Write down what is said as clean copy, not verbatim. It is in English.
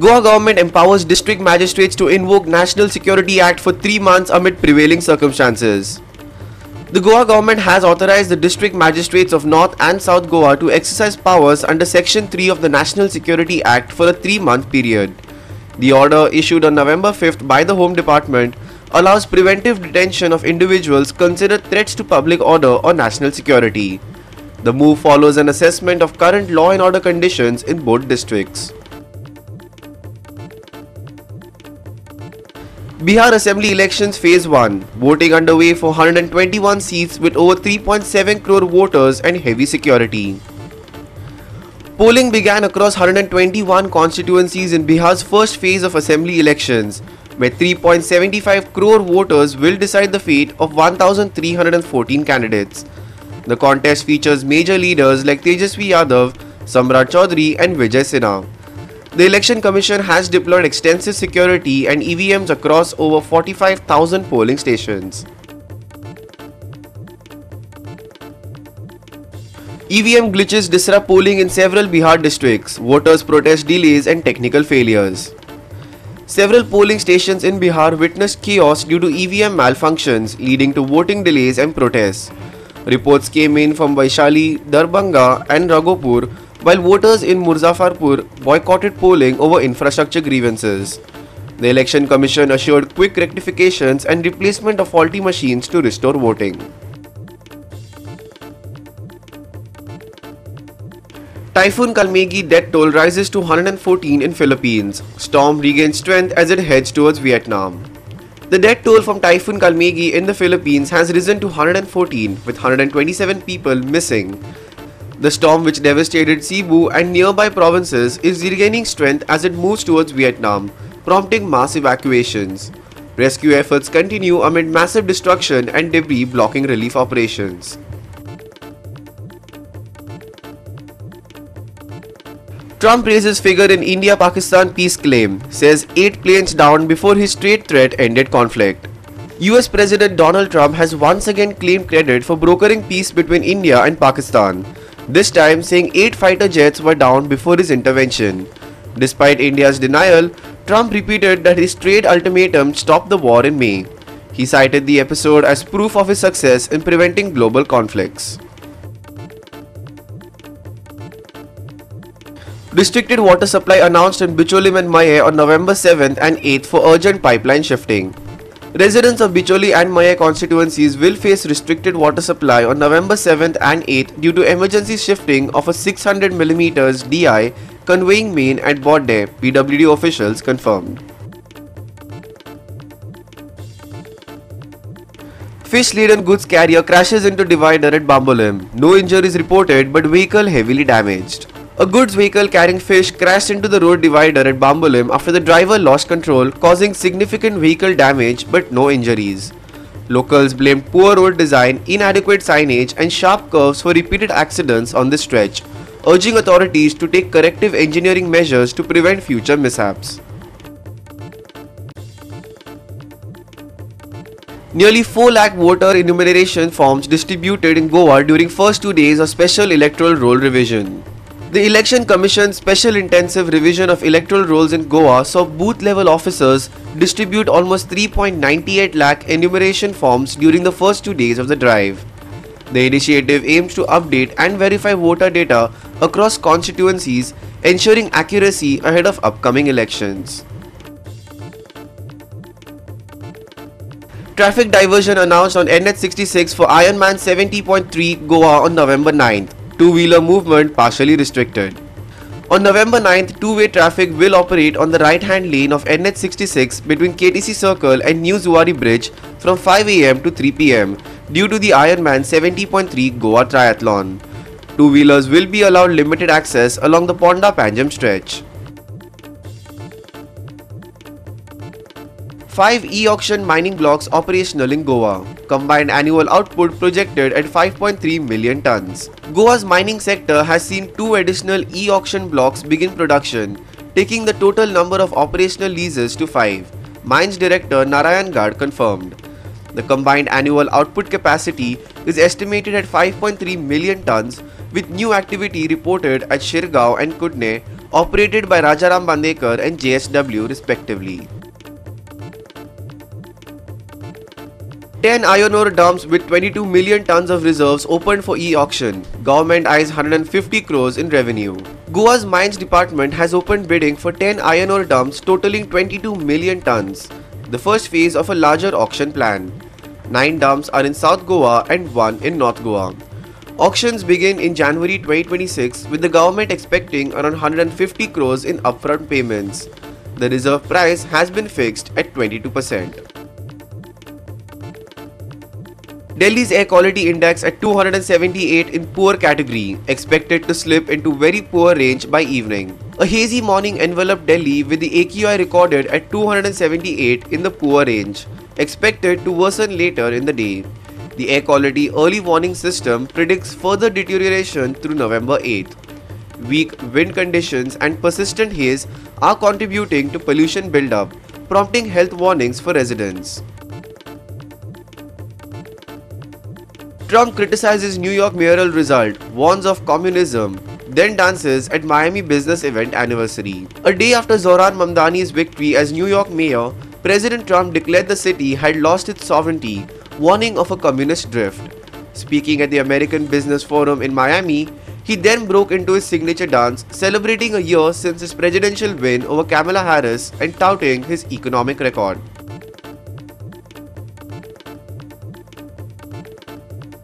Goa government empowers district magistrates to invoke National Security Act for 3 months amid prevailing circumstances. The Goa government has authorized the district magistrates of North and South Goa to exercise powers under Section 3 of the National Security Act for a 3-month period. The order, issued on November 5th by the Home Department, allows preventive detention of individuals considered threats to public order or national security. The move follows an assessment of current law and order conditions in both districts. Bihar Assembly Elections Phase 1. Voting underway for 121 seats with over 3.7 crore voters and heavy security. Polling began across 121 constituencies in Bihar's first phase of assembly elections, where 3.75 crore voters will decide the fate of 1,314 candidates. The contest features major leaders like Tejasvi Yadav, Samrat Chaudhary and Vijay Sinha. The Election Commission has deployed extensive security and EVMs across over 45,000 polling stations. EVM glitches disrupt polling in several Bihar districts, voters protest delays and technical failures. Several polling stations in Bihar witnessed chaos due to EVM malfunctions, leading to voting delays and protests. Reports came in from Vaishali, Darbhanga and Raghopur, while voters in Muzaffarpur boycotted polling over infrastructure grievances. The Election Commission assured quick rectifications and replacement of faulty machines to restore voting. Typhoon Kalmegi death toll rises to 114 in Philippines. Storm regains strength as it heads towards Vietnam. The death toll from Typhoon Kalmegi in the Philippines has risen to 114, with 127 people missing. The storm, which devastated Cebu and nearby provinces, is regaining strength as it moves towards Vietnam, prompting mass evacuations. Rescue efforts continue amid massive destruction and debris blocking relief operations. Trump raises figure in India-Pakistan peace claim, says 8 planes down before his trade threat ended conflict. US President Donald Trump has once again claimed credit for brokering peace between India and Pakistan, this time saying 8 fighter jets were down before his intervention. Despite India's denial, Trump repeated that his trade ultimatum stopped the war in May. He cited the episode as proof of his success in preventing global conflicts. Restricted water supply announced in Bicholim and Maye on November 7th and 8th for urgent pipeline shifting. Residents of Bicholi and Maye constituencies will face restricted water supply on November 7th and 8th due to emergency shifting of a 600 mm DI conveying main at Bodde, PWD officials confirmed. Fish-laden goods carrier crashes into divider at Bambolim. No injuries reported but vehicle heavily damaged. A goods vehicle carrying fish crashed into the road divider at Bambolim after the driver lost control, causing significant vehicle damage but no injuries. Locals blamed poor road design, inadequate signage and sharp curves for repeated accidents on this stretch, urging authorities to take corrective engineering measures to prevent future mishaps. Nearly 4 lakh voter enumeration forms distributed in Goa during first 2 days of special electoral roll revision. The Election Commission's Special Intensive Revision of Electoral Rolls in Goa saw booth-level officers distribute almost 3.98 lakh enumeration forms during the first 2 days of the drive. The initiative aims to update and verify voter data across constituencies, ensuring accuracy ahead of upcoming elections. Traffic diversion announced on NH66 for Ironman 70.3 Goa on November 9th. Two-wheeler movement partially restricted. On November 9th, two-way traffic will operate on the right-hand lane of NH66 between KTC Circle and New Zuari Bridge from 5 am to 3 pm due to the Ironman 70.3 Goa Triathlon. Two-wheelers will be allowed limited access along the Ponda Panjam stretch. 5 e-auction mining blocks operational in Goa. Combined annual output projected at 5.3 million tons. Goa's mining sector has seen 2 additional e-auction blocks begin production, taking the total number of operational leases to 5. Mines Director Narayan Gad confirmed. The combined annual output capacity is estimated at 5.3 million tons, with new activity reported at Shirgaon and Kudne, operated by Rajaram Bandekar and JSW respectively. 10 iron ore dumps with 22 million tons of reserves opened for e-auction. Government eyes 150 crores in revenue. Goa's Mines Department has opened bidding for 10 iron ore dumps totaling 22 million tons, the first phase of a larger auction plan. 9 dumps are in South Goa and 1 in North Goa. Auctions begin in January 2026 with the government expecting around 150 crores in upfront payments. The reserve price has been fixed at 22%. Delhi's air quality index at 278 in poor category, expected to slip into very poor range by evening. A hazy morning enveloped Delhi with the AQI recorded at 278 in the poor range, expected to worsen later in the day. The air quality early warning system predicts further deterioration through November 8th. Weak wind conditions and persistent haze are contributing to pollution buildup, prompting health warnings for residents. Trump criticizes New York mayoral result, warns of communism, then dances at Miami business event anniversary. A day after Zohran Mamdani's victory as New York mayor, President Trump declared the city had lost its sovereignty, warning of a communist drift. Speaking at the American Business Forum in Miami, he then broke into his signature dance, celebrating a year since his presidential win over Kamala Harris and touting his economic record.